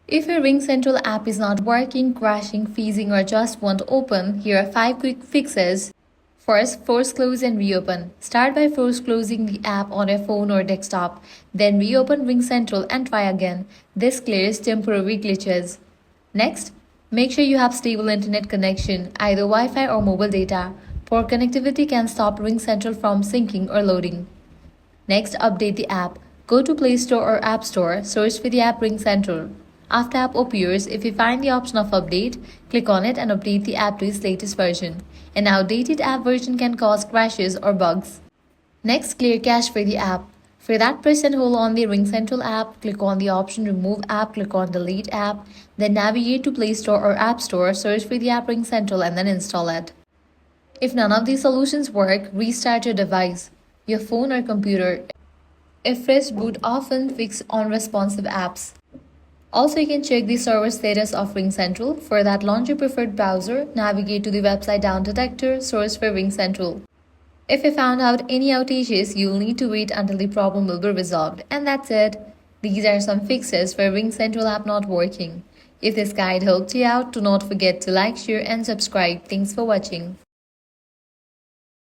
If your RingCentral app is not working, crashing, freezing, or just won't open, here are 5 quick fixes. First, force close and reopen. Start by force closing the app on your phone or desktop. Then reopen RingCentral and try again. This clears temporary glitches. Next, make sure you have stable internet connection, either Wi-Fi or mobile data. Poor connectivity can stop RingCentral from syncing or loading. Next, update the app. Go to Play Store or App Store, search for the app RingCentral. After app appears, if you find the option of update, click on it and update the app to its latest version. An outdated app version can cause crashes or bugs. Next, clear cache for the app. For that, press and hold on the RingCentral app, click on the option Remove App, click on Delete App, then navigate to Play Store or App Store, search for the app RingCentral and then install it. If none of these solutions work, restart your device, your phone or computer. If fresh boot often, fix unresponsive apps. Also, you can check the server status of RingCentral. For that, launch your preferred browser, navigate to the website down detector, search for RingCentral. If you found out any outages, you'll need to wait until the problem will be resolved. And that's it. These are some fixes for RingCentral app not working. If this guide helped you out, do not forget to like, share and subscribe. Thanks for watching.